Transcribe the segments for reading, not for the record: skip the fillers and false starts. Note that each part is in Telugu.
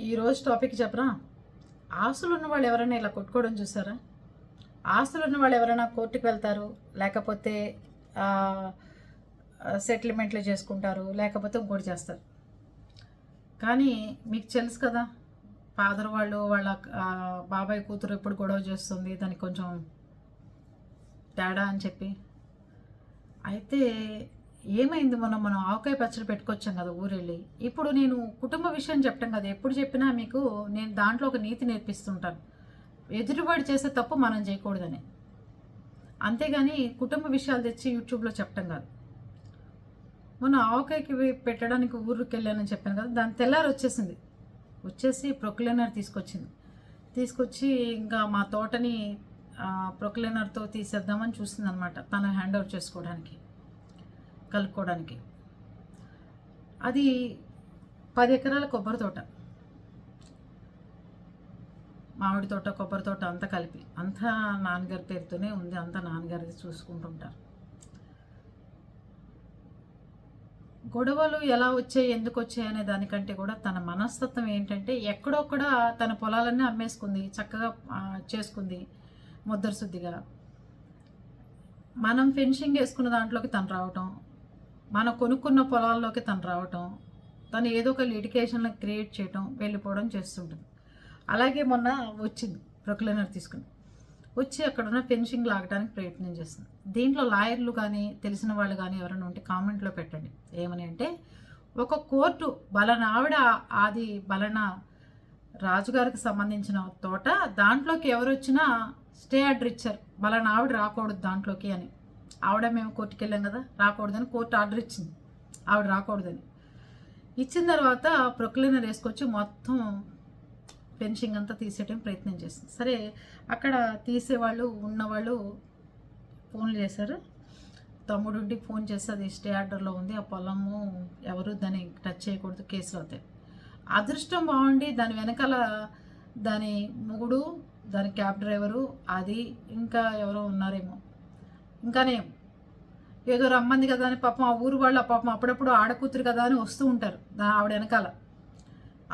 ఈరోజు టాపిక్ చెప్పరా. ఆస్తులు ఉన్న వాళ్ళు ఎవరైనా ఇలా కొట్టుకోవడం చూసారా? ఆస్తులు ఉన్న వాళ్ళు ఎవరైనా కోర్టుకు వెళ్తారు, లేకపోతే సెటిల్మెంట్లు చేసుకుంటారు, లేకపోతే ఇంకోటి చేస్తారు. కానీ మీకు తెలుసు కదా, ఫాదర్ వాళ్ళు వాళ్ళ బాబాయ్ కూతురు ఎప్పుడు గొడవ చేస్తుంది, దానికి కొంచెం తేడా అని చెప్పి. అయితే ఏమైంది, మనం ఆవకాయ పచ్చడి పెట్టుకొచ్చాం కదా ఊరెళ్ళి. ఇప్పుడు నేను కుటుంబ విషయం చెప్పటం కదా, ఎప్పుడు చెప్పినా మీకు నేను దాంట్లో ఒక నీతి నేర్పిస్తుంటాను. ఎదురువాడు చేసే తప్పు మనం చేయకూడదని, అంతేగాని కుటుంబ విషయాలు తెచ్చి యూట్యూబ్లో చెప్పటం కాదు. మొన్న ఆవకాయకి పెట్టడానికి ఊరికి వెళ్ళానని చెప్పాను కదా, దాని తెల్లారి వచ్చేసి ప్రొక్లైనర్ తీసుకొచ్చి ఇంకా మా తోటని ప్రొక్లైనర్తో తీసేద్దామని చూసింది అనమాట, తను హ్యాండ్ ఓవర్ చేసుకోవడానికి, కలుపుకోవడానికి. అది 10 ఎకరాల కొబ్బరి తోట, మామిడి తోట, కొబ్బరి తోట అంతా కలిపి, అంతా నాన్నగారి పేరుతోనే ఉంది, అంతా నాన్నగారిది చూసుకుంటుంటారు. గొడవలు ఎలా వచ్చాయి, ఎందుకు వచ్చాయి అనే దానికంటే కూడా తన మనస్తత్వం ఏంటంటే, ఎక్కడొక్కడ తన పొలాలన్నీ అమ్మేసుకుంది, చక్కగా చేసుకుంది ముద్దరశుద్ధిగా. మనం ఫెన్షింగ్ వేసుకున్న దాంట్లోకి తను రావటం, మనం కొనుక్కున్న పొలాల్లోకి తను రావటం, తను ఏదో ఒక లిటికేషన్లో క్రియేట్ చేయటం, వెళ్ళిపోవడం చేస్తుంటుంది. అలాగే మొన్న వచ్చింది ప్రొక్లైనర్ తీసుకుని వచ్చి అక్కడున్న ఫెన్షింగ్ లాగడానికి ప్రయత్నం చేస్తుంది. దీంట్లో లాయర్లు కానీ తెలిసిన వాళ్ళు కానీ ఎవరైనా ఉంటే కామెంట్లో పెట్టండి. ఏమని అంటే, ఒక కోర్టు బలనావిడ, అది బలన రాజుగారికి సంబంధించిన తోట, దాంట్లోకి ఎవరు వచ్చినా స్టే ఆర్డర్ ఇచ్చారు, బలనావిడ రాకూడదు దాంట్లోకి అని. ఆవిడ మేము కోర్టుకి వెళ్ళాం కదా, రాకూడదని కోర్టు ఆర్డర్ ఇచ్చింది, ఆవిడ రాకూడదని. ఇచ్చిన తర్వాత ప్రొక్లైనర్ వేసుకొచ్చి మొత్తం ఫెన్షింగ్ అంతా తీసేయడం ప్రయత్నం చేసింది. సరే, అక్కడ తీసేవాళ్ళు ఉన్నవాళ్ళు ఫోన్లు చేశారు. తమ్ముడుండి ఫోన్ చేస్తే అది స్టే ఆర్డర్లో ఉంది, ఆ పొలము ఎవరు దాన్ని టచ్ చేయకూడదు, కేసులు అవుతాయి. అదృష్టం బాగుండి దాని వెనకాల దాని మొగుడు, దాని క్యాబ్ డ్రైవరు, అది ఇంకా ఎవరో ఉన్నారేమో, ఇంకానే ఏదో రమ్మంది కదా అని పాపం ఆ ఊరు వాళ్ళు పాపం అప్పుడప్పుడు ఆడకూతురు కదా అని వస్తూ ఉంటారు. ఆవిడ వెనకాల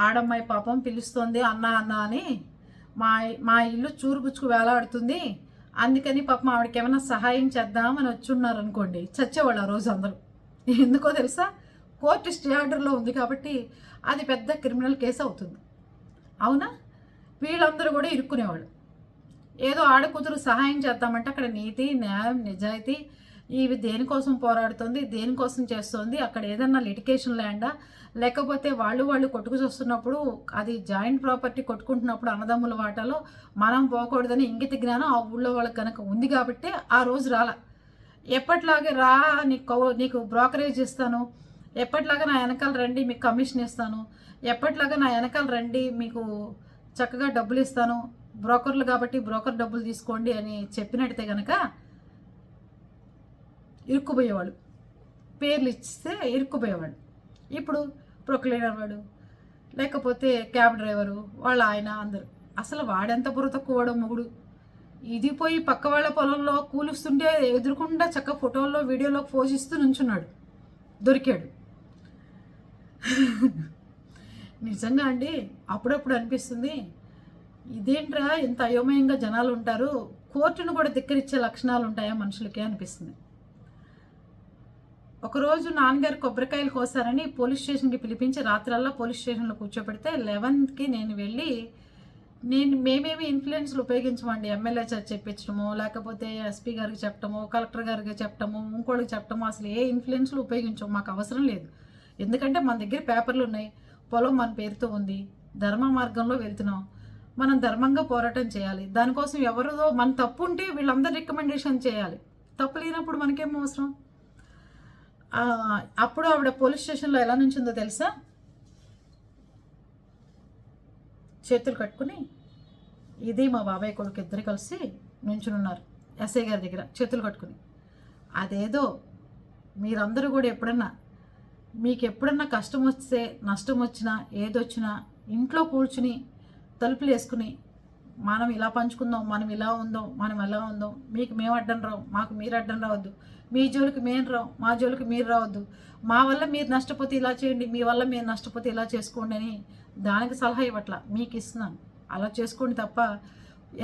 ఆడమ్మాయి పాపం పిలుస్తుంది, అన్న అన్న అని, మా ఇల్లు చూరుపుచ్చుకు వేలాడుతుంది, అందుకని పాపం ఆవిడకి ఏమైనా సహాయం చేద్దామని వచ్చి ఉన్నారు అనుకోండి, చచ్చేవాళ్ళు ఆ రోజు అందరూ. ఎందుకో తెలుసా, కోర్టు స్టే ఆర్డర్లో ఉంది కాబట్టి అది పెద్ద క్రిమినల్ కేసు అవుతుంది. అవునా? వీళ్ళందరూ కూడా ఇరుక్కునేవాళ్ళు. ఏదో ఆడకూతురు సహాయం చేద్దామంటే అక్కడ నీతి, న్యాయం, నిజాయితీ ఇవి దేనికోసం పోరాడుతుంది, దేనికోసం చేస్తుంది, అక్కడ ఏదన్నా లిటికేషన్ ల్యాండా, లేకపోతే వాళ్ళు కొట్టుకు చూస్తున్నప్పుడు అది జాయింట్ ప్రాపర్టీ కొట్టుకుంటున్నప్పుడు అన్నదమ్ముల వాటాలో మనం పోకూడదని ఇంగిత జ్ఞానం ఆ ఊళ్ళో వాళ్ళకి కనుక ఉంది కాబట్టి ఆ రోజు రాలా. ఎప్పటిలాగే రా, నీకు బ్రోకరేజ్ ఇస్తాను, ఎప్పటిలాగా నా వెనకాల రండి మీకు కమిషన్ ఇస్తాను, ఎప్పటిలాగా నా వెనకాల రండి మీకు చక్కగా డబ్బులు ఇస్తాను, బ్రోకర్లు కాబట్టి బ్రోకర్ డబ్బులు తీసుకోండి అని చెప్పినట్టయితే కనుక ఇరుక్కుపోయేవాడు, పేర్లు ఇస్తే ఇరుక్కుపోయేవాడు. ఇప్పుడు ప్రొక్లైనర్ వాడు, లేకపోతే క్యాబ్ డ్రైవరు, వాళ్ళ ఆయన, అందరు. అసలు వాడెంత బుర్ర తక్కువడం మొగుడు. ఇది పోయి పక్క వాళ్ళ పొలంలో కూలుస్తుంటే ఎదురుకుండా చక్క ఫోటోల్లో వీడియోలో పోషిస్తూ నుంచున్నాడు, దొరికాడు. నిజంగా అండి, అప్పుడప్పుడు అనిపిస్తుంది, ఇదేంట్రా ఇంత అయోమయంగా జనాలు ఉంటారు, కోర్టును కూడా ధిక్కరించే లక్షణాలు ఉంటాయా మనుషులకే అనిపిస్తుంది. ఒకరోజు నాన్నగారు కొబ్బరికాయలు కోసారని పోలీస్ స్టేషన్కి పిలిపించి రాత్రల్లా పోలీస్ స్టేషన్లో కూర్చోబెడితే 11కి నేను వెళ్ళి, మేమేమి ఇన్ఫ్లుయెన్స్లు ఉపయోగించమండి, ఎమ్మెల్యే చెప్పించడమో, లేకపోతే ఎస్పీ గారికి చెప్పటమో, కలెక్టర్ గారికి చెప్పటమో, ఇంకోళ్ళకి చెప్పటమో, అసలు ఏ ఇన్ఫ్లుయెన్స్లు ఉపయోగించము, మాకు అవసరం లేదు. ఎందుకంటే మన దగ్గర పేపర్లు ఉన్నాయి, పొలం మన పేరుతో ఉంది, ధర్మ మార్గంలో వెళ్తున్నాం, మనం ధర్మంగా పోరాటం చేయాలి. దానికోసం ఎవరిదో మన తప్పు ఉంటే వీళ్ళందరూ రికమెండేషన్ చేయాలి, తప్పు లేనప్పుడు మనకేం అవసరం. అప్పుడు ఆవిడ పోలీస్ స్టేషన్లో ఎలా నుంచిందో తెలుసా, చేతులు కట్టుకుని, ఇది మా బాబాయ్ కొడుకు ఇద్దరు కలిసి నుంచునున్నారు ఎస్ఐ గారి దగ్గర చేతులు కట్టుకుని. అదేదో మీరందరూ కూడా మీకు ఎప్పుడన్నా కష్టం వస్తే, నష్టం వచ్చినా, ఏదొచ్చినా ఇంట్లో కూర్చుని తలుపులు వేసుకుని మనం ఇలా పంచుకుందాం, మనం ఇలా ఉందాం, మనం ఎలా ఉందాం, మీకు మేము అడ్డం రావు, మాకు మీరు అడ్డం రావద్దు, మీ జోలికి మేము రావు, మా జోలికి మీరు రావద్దు, మా వల్ల మీరు నష్టపోతే ఇలా చేయండి, మీ వల్ల మీరు నష్టపోతే ఇలా చేసుకోండి అని దానికి సలహా ఇవ్వట్ల, మీకు ఇస్తున్నాను. అలా చేసుకోండి తప్ప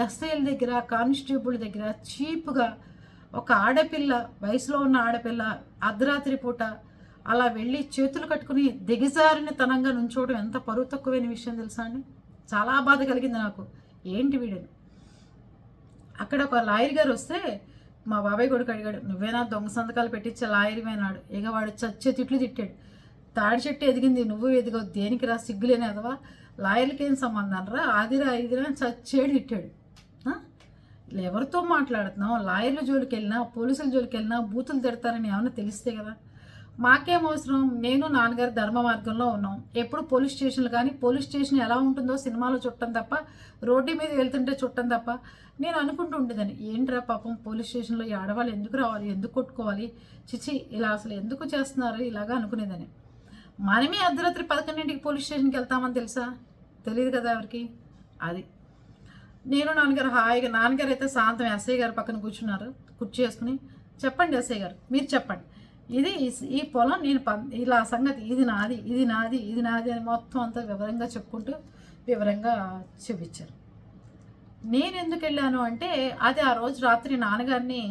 ఎస్ఐల దగ్గర, కానిస్టేబుల్ దగ్గర చీప్గా ఒక ఆడపిల్ల, వయసులో ఉన్న ఆడపిల్ల అర్ధరాత్రి పూట అలా వెళ్ళి చేతులు కట్టుకుని దిగజారిన తనంగా నుంచోవడం ఎంత పరువు తక్కువైన విషయం తెలుసా అండి. చాలా బాధ కలిగింది నాకు. ఏంటి వీడని. అక్కడ ఒక లాయర్ గారు వస్తే మా బాబాయ్ కొడుకు అడిగాడు, నువ్వేనా దొంగ సంతకాలు పెట్టించే లాయర్వేనాడు. ఇక వాడు చచ్చే తిట్లు తిట్టాడు. తాడి చెట్టు ఎదిగింది, నువ్వు ఎదిగవు, దేనికి రా సిగ్గులేని అదవా, లాయర్లకి ఏం సంబంధం రా, ఆదిరా ఐదిరా చచ్చేడు తిట్టాడు. ఎవరితో మాట్లాడుతున్నావు, లాయర్ల జోలికి వెళ్ళినా, పోలీసుల జోలికి వెళ్ళినా బూతులు తిడతారని ఏమన్నా తెలిస్తే కదా. మాకేం అవసరం, నేను నాన్నగారు ధర్మ మార్గంలో ఉన్నాం. ఎప్పుడు పోలీస్ స్టేషన్లు కానీ, పోలీస్ స్టేషన్ ఎలా ఉంటుందో సినిమాలో చుట్టం తప్ప, రోడ్డు మీద వెళ్తుంటే చుట్టం తప్ప నేను అనుకుంటూ ఉండేదాన్ని. ఏంట్రా పాపం పోలీస్ స్టేషన్లో ఈ ఆడవాళ్ళు ఎందుకు రావాలి, ఎందుకు కొట్టుకోవాలి, చిచి ఇలా అసలు ఎందుకు చేస్తున్నారు ఇలాగా అనుకునేదాన్ని. మనమే అర్ధరాత్రి 11ంటికి పోలీస్ స్టేషన్కి వెళ్తామని తెలుసా, తెలియదు కదా ఎవరికి. అది నేను నాన్నగారు హాయిగా, నాన్నగారు అయితే శాంతం ఎస్ఐ గారు పక్కన కూర్చున్నారు, కుర్చీ వేసుకుని, చెప్పండి ఎస్ఐ గారు మీరు చెప్పండి, ఇది ఈ పొలం నేను ఇలా సంగతి, ఇది నాది, ఇది నాది, ఇది నాది అని మొత్తం అంతా వివరంగా చెప్పుకుంటూ వివరంగా చూపించారు. నేను ఎందుకు వెళ్ళాను అంటే, అది ఆ రోజు రాత్రి నాన్నగారిని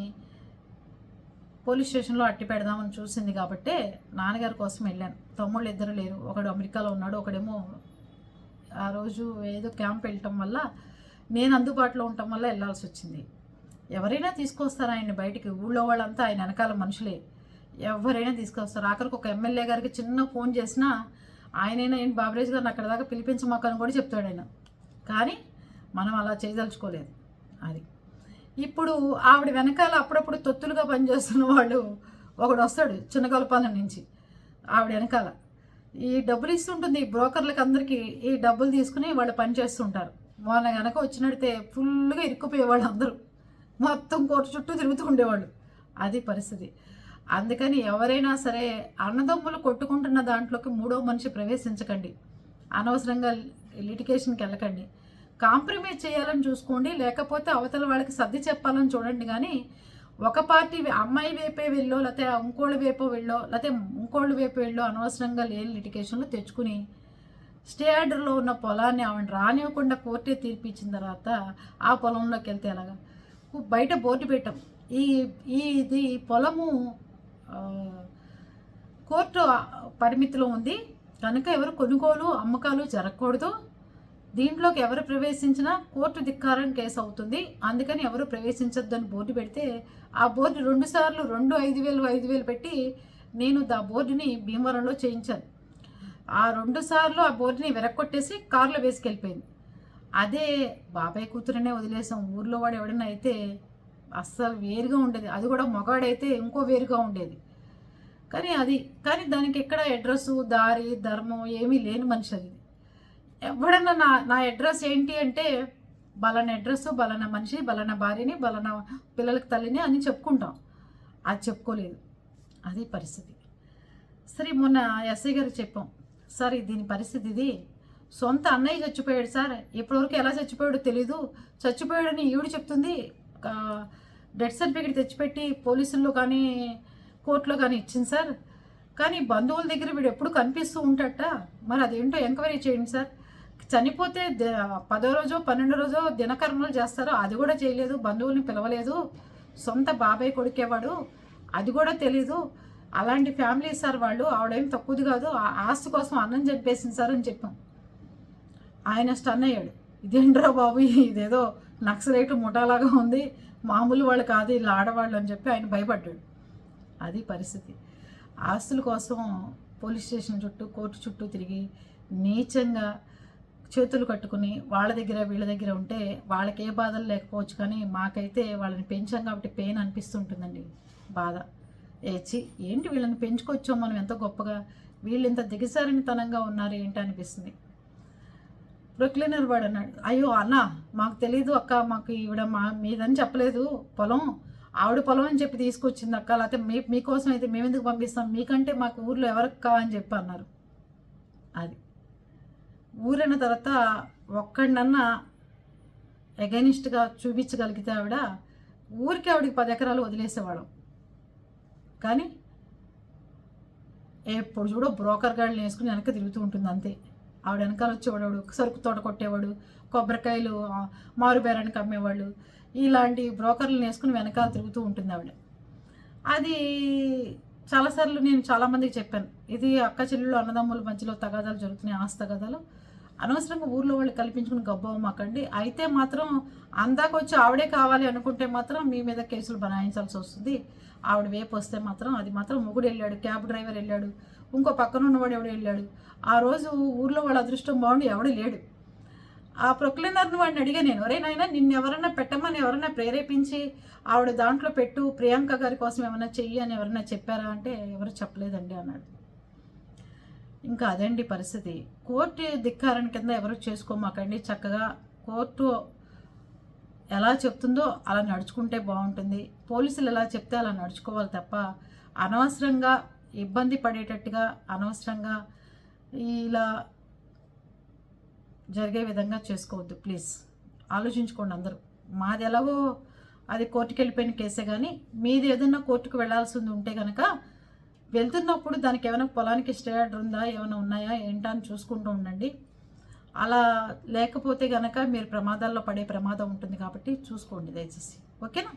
పోలీస్ స్టేషన్లో అట్టి పెడదామని చూసింది కాబట్టి నాన్నగారి కోసం వెళ్ళాను. తమ్ముళ్ళు ఇద్దరు లేరు, ఒకడు అమెరికాలో ఉన్నాడు, ఒకడేమో ఆ రోజు ఏదో క్యాంప్ వెళ్ళటం వల్ల నేను అందుబాటులో ఉండటం వల్ల వెళ్ళాల్సి వచ్చింది. ఎవరైనా తీసుకొస్తారు ఆయన్ని బయటికి, ఊళ్ళో వాళ్ళంతా ఆయన వెనకాల మనుషులే, ఎవరైనా తీసుకొస్తారు. ఆఖరికి ఒక ఎమ్మెల్యే గారికి చిన్న ఫోన్ చేసినా ఆయనైనా ఏంటి బాబరేజ్ గారిని అక్కడ దాకా పిలిపించమాకని కూడా చెప్తాడు ఆయన. కానీ మనం అలా చేయదలుచుకోలేదు. అది ఇప్పుడు ఆవిడ వెనకాల అప్పుడప్పుడు తొత్తులుగా పనిచేస్తున్న వాళ్ళు ఒకడు వస్తాడు చిన్నగొలపాలెం నుంచి, ఆవిడ వెనకాల ఈ డబ్బులు ఇస్తుంటుంది బ్రోకర్లకు అందరికీ. ఈ డబ్బులు తీసుకుని వాళ్ళు పనిచేస్తుంటారు. మొన్న కనుక వచ్చినట్టే ఫుల్గా ఇరుక్కుపోయేవాళ్ళు అందరూ, మొత్తం కోర్టు చుట్టూ తిరుగుతూ ఉండేవాళ్ళు. అది పరిస్థితి. అందుకని ఎవరైనా సరే అన్నదమ్ములు కొట్టుకుంటున్న దాంట్లోకి మూడో మనిషి ప్రవేశించకండి, అనవసరంగా లిటిగేషన్కి వెళ్ళకండి. కాంప్రమైజ్ చేయాలని చూసుకోండి, లేకపోతే అవతల వాళ్ళకి సర్ది చెప్పాలని చూడండి. కానీ ఒక పార్టీ అమ్మాయి వైపే వెళ్ళో, లేకపోతే ఇంకోళ్ళ వైపో వెళ్ళో, లేకపోతే ఇంకోళ్ళ వైపు వెళ్ళో అనవసరంగా లేని లిటిగేషన్లు తెచ్చుకుని స్టే ఆర్డర్లో ఉన్న పొలాన్ని ఆవిడ రానివ్వకుండా కోర్టే తీర్పిచ్చిన తర్వాత ఆ పొలంలోకి వెళ్తే ఎలాగా. బయట బోర్డు పెట్టాం, ఇది పొలము కోర్టు పరిమితిలో ఉంది కనుక ఎవరు కొనుగోలు అమ్మకాలు జరగకూడదు, దీంట్లోకి ఎవరు ప్రవేశించినా కోర్టు ధిక్కారం కేసు అవుతుంది, అందుకని ఎవరు ప్రవేశించొద్దని బోర్డు పెడితే ఆ బోర్డు 2 సార్లు 5,000 పెట్టి నేను ఆ బోర్డుని భీమవరంలో చేయించాను. ఆ 2 సార్లు ఆ బోర్డుని వెరక్కొట్టేసి కారులో వేసుకెళ్ళిపోయింది. అదే బాబాయ్ కూతురనే వదిలేసాం, ఊర్లో వాడు ఎవడైనా అయితే అస్సలు వేరుగా ఉండేది, అది కూడా మగాడైతే ఇంకో వేరుగా ఉండేది. కానీ దానికి ఎక్కడ అడ్రస్సు దారి ధర్మం ఏమీ లేని మనిషి అది. ఎవడన్నా నా అడ్రస్ ఏంటి అంటే బలానా అడ్రస్, బలానా మనిషి, బలానా భార్యని, బలానా పిల్లలకి తల్లిని అని చెప్పుకుంటాం. అది చెప్పుకోలేదు. అది పరిస్థితి. సరే మొన్న ఎస్ఐ గారికి చెప్పాం, సార్ దీని పరిస్థితి ఇది, సొంత అన్నయ్య చచ్చిపోయాడు సార్, ఇప్పటివరకు ఎలా చచ్చిపోయాడో తెలీదు, చచ్చిపోయాడని ఈవిడ చెప్తుంది, డెత్ సర్టిఫికేట్ తెచ్చిపెట్టి పోలీసుల్లో కానీ కోర్టులో కానీ ఇచ్చింది సార్, కానీ బంధువుల దగ్గర వీడు ఎప్పుడు కనిపిస్తూ ఉంటాడట, మరి అదేంటో ఎంక్వైరీ చేయండి సార్. చనిపోతే 10వ రోజో 12వ రోజో దినకర్మలు చేస్తారో అది కూడా చేయలేదు, బంధువుల్ని పిలవలేదు, సొంత బాబాయ్ కొడుకేవాడు అది కూడా తెలీదు, అలాంటి ఫ్యామిలీ సార్ వాళ్ళు, ఆవిడేం తక్కువది కాదు, ఆస్తి కోసం అన్నం చంపేసింది సార్ అని చెప్పాం. ఆయన స్టన్ అయ్యాడు, ఇదేంట్రా బాబు ఇదేదో నక్సలైట్ ముఠాలాగా ఉంది, మామూలు వాళ్ళు కాదు ఇలా ఆడవాళ్ళు అని చెప్పి ఆయన భయపడ్డాడు. అది పరిస్థితి. ఆస్తుల కోసం పోలీస్ స్టేషన్ చుట్టూ కోర్టు చుట్టూ తిరిగి నీచంగా చేతులు కట్టుకుని వాళ్ళ దగ్గర వీళ్ళ దగ్గర ఉంటే వాళ్ళకి ఏ బాధలు లేకపోవచ్చు, కానీ మాకైతే వాళ్ళని పెంచాం కాబట్టి పెయిన్ అనిపిస్తుంటుందండి, బాధ. ఏంటి వీళ్ళని పెంచుకొచ్చాం మనం ఎంత గొప్పగా, వీళ్ళు ఇంత దిగజారినతనంగా ఉన్నారు ఏంటి అనిపిస్తుంది. ప్రొక్లీనర్ వాడు అన్నాడు, అయ్యో అన్న మాకు తెలీదు అక్క, మాకు ఈవిడ మీదని చెప్పలేదు, పొలం ఆవిడ పొలం అని చెప్పి తీసుకొచ్చింది అక్క, లేకపోతే మీకోసం అయితే మేము ఎందుకు పంపిస్తాం, మీకంటే మాకు ఊర్లో ఎవరక్క అని చెప్పి అన్నారు. అది ఊరైన తర్వాత ఒక్కడినన్నా ఎగైనిస్ట్గా చూపించగలిగితే ఆవిడ ఊరికి ఆవిడకి 10 ఎకరాలు వదిలేసేవాళ్ళం. కానీ ఎప్పుడు చూడో బ్రోకర్ గాడిని వేసుకుని వెనక తిరుగుతూ ఉంటుంది అంతే. ఆవిడ వెనకాల వచ్చేవాడు, సరుకు తోట కొట్టేవాడు, కొబ్బరికాయలు మారుబేరానికి అమ్మేవాళ్ళు, ఇలాంటి బ్రోకర్లను వేసుకుని వెనకాల తిరుగుతూ ఉంటుంది ఆవిడ. అది చాలాసార్లు నేను చాలామందికి చెప్పాను, ఇది అక్క చెల్లెళ్ళు అన్నదమ్ముల మధ్యలో తగాదాలు జరుగుతున్నాయి, ఆస్తి తగాదాలు. అనవసరంగా ఊర్లో వాళ్ళు కల్పించుకుని గబ్బవమాకండి. అయితే మాత్రం అందాకొచ్చి ఆవిడే కావాలి అనుకుంటే మాత్రం మీ మీద కేసులు బనాయించాల్సి వస్తుంది. ఆవిడ వేపు వస్తే మాత్రం అది మాత్రం మొగుడు వెళ్ళాడు, క్యాబ్ డ్రైవర్ వెళ్ళాడు, ఇంకో పక్కన ఉన్నవాడు ఎవడు వెళ్ళాడు. ఆ రోజు ఊర్లో వాళ్ళ అదృష్టం బాగుండి ఎవడు లేడు. ఆ ప్రొక్లైనర్ని వాడిని అడిగా నేను, ఒరే నాయనా నిన్ను ఎవరన్నా పెట్టమని ఎవరన్నా ప్రేరేపించి ఆవిడ దాంట్లో పెట్టు, ప్రియాంక గారి కోసం ఏమైనా చెయ్యి అని ఎవరన్నా చెప్పారా అంటే ఎవరు చెప్పలేదండి అన్నాడు. ఇంకా అదండి పరిస్థితి. కోర్టు ధిక్కారణ కింద ఎవరు చేసుకోమాకండి. చక్కగా కోర్టు ఎలా చెప్తుందో అలా నడుచుకుంటే బాగుంటుంది. పోలీసులు ఎలా చెప్తే అలా నడుచుకోవాలి తప్ప అనవసరంగా ఇబ్బంది పడేటట్టుగా అనవసరంగా ఇలా జరిగే విధంగా చేసుకోవద్దు. ప్లీజ్ ఆలోచించుకోండి అందరూ. మాది ఎలాగో అది కోర్టుకు వెళ్ళిపోయిన కేసే, కానీ మీది ఏదన్నా కోర్టుకు వెళ్లాల్సింది ఉంటే కనుక వెళ్తున్నప్పుడు దానికి ఏమైనా పొలానికి స్టే ఆర్డర్ ఉందా, ఏమైనా ఉన్నాయా ఏంటా అని చూసుకుంటూ ఉండండి. అలా లేకపోతే కనుక మీరు ప్రమాదాల్లో పడే ప్రమాదం ఉంటుంది కాబట్టి చూసుకోండి దయచేసి. ఓకేనా?